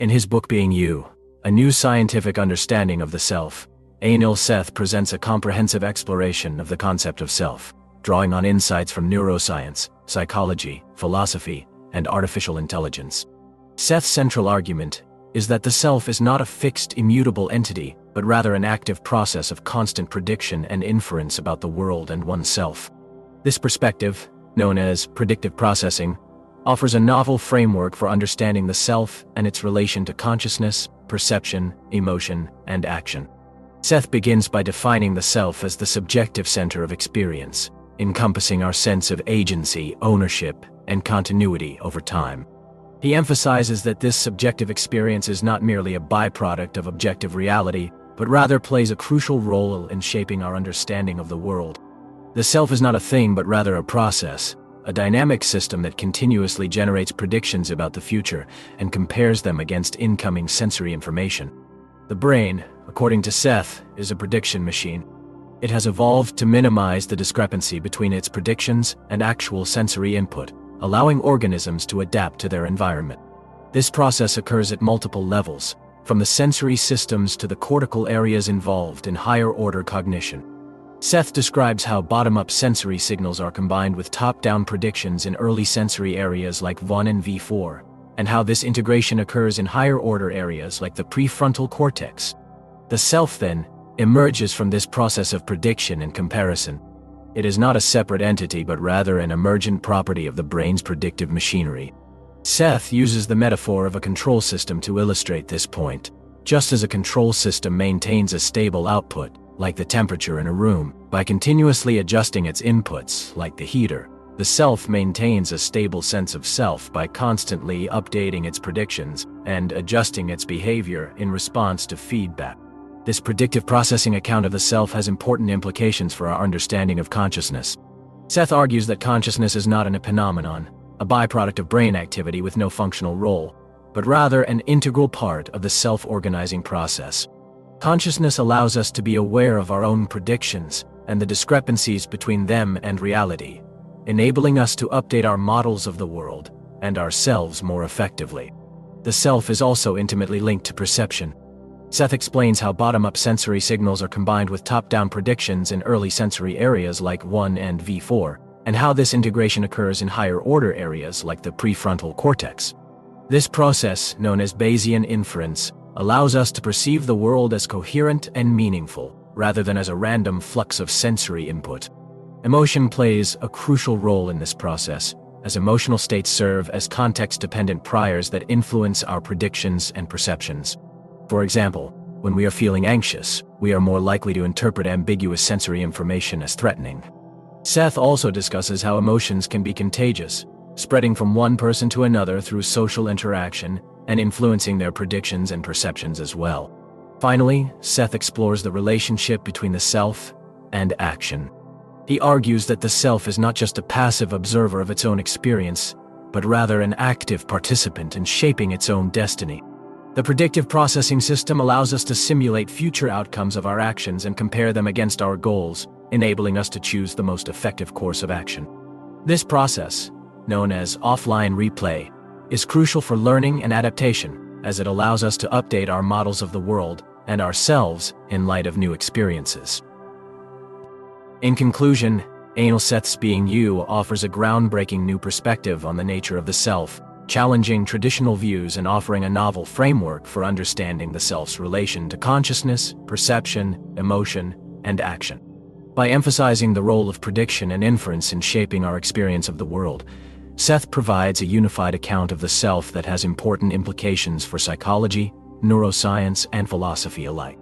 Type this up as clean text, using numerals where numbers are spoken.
In his book Being You, A New Scientific Understanding of the Self, Anil Seth presents a comprehensive exploration of the concept of self, drawing on insights from neuroscience, psychology, philosophy, and artificial intelligence. Seth's central argument is that the self is not a fixed, immutable entity, but rather an active process of constant prediction and inference about the world and oneself. This perspective, known as predictive processing, offers a novel framework for understanding the self and its relation to consciousness, perception, emotion, and action. Seth begins by defining the self as the subjective center of experience, encompassing our sense of agency, ownership, and continuity over time. He emphasizes that this subjective experience is not merely a byproduct of objective reality, but rather plays a crucial role in shaping our understanding of the world. The self is not a thing but rather a process, a dynamic system that continuously generates predictions about the future and compares them against incoming sensory information. The brain, according to Seth, is a prediction machine. It has evolved to minimize the discrepancy between its predictions and actual sensory input, allowing organisms to adapt to their environment. This process occurs at multiple levels, from the sensory systems to the cortical areas involved in higher-order cognition. Seth describes how bottom-up sensory signals are combined with top-down predictions in early sensory areas like V1 and V4, and how this integration occurs in higher-order areas like the prefrontal cortex. The self, then, emerges from this process of prediction and comparison. It is not a separate entity but rather an emergent property of the brain's predictive machinery. Seth uses the metaphor of a control system to illustrate this point. Just as a control system maintains a stable output, like the temperature in a room, by continuously adjusting its inputs, like the heater, the self maintains a stable sense of self by constantly updating its predictions and adjusting its behavior in response to feedback. This predictive processing account of the self has important implications for our understanding of consciousness. Seth argues that consciousness is not a phenomenon, a byproduct of brain activity with no functional role, but rather an integral part of the self-organizing process. Consciousness allows us to be aware of our own predictions and the discrepancies between them and reality, enabling us to update our models of the world and ourselves more effectively. The self is also intimately linked to perception. Seth explains how bottom-up sensory signals are combined with top-down predictions in early sensory areas like V1 and V4, and how this integration occurs in higher-order areas like the prefrontal cortex. This process, known as Bayesian inference, allows us to perceive the world as coherent and meaningful, rather than as a random flux of sensory input. Emotion plays a crucial role in this process, as emotional states serve as context-dependent priors that influence our predictions and perceptions. For example, when we are feeling anxious, we are more likely to interpret ambiguous sensory information as threatening. Seth also discusses how emotions can be contagious, spreading from one person to another through social interaction and influencing their predictions and perceptions as well. Finally, Seth explores the relationship between the self and action. He argues that the self is not just a passive observer of its own experience, but rather an active participant in shaping its own destiny. The predictive processing system allows us to simulate future outcomes of our actions and compare them against our goals, enabling us to choose the most effective course of action. This process, known as offline replay, is crucial for learning and adaptation, as it allows us to update our models of the world and ourselves in light of new experiences. In conclusion, Anil Seth's Being You offers a groundbreaking new perspective on the nature of the self, challenging traditional views and offering a novel framework for understanding the self's relation to consciousness, perception, emotion, and action. By emphasizing the role of prediction and inference in shaping our experience of the world, Seth provides a unified account of the self that has important implications for psychology, neuroscience, and philosophy alike.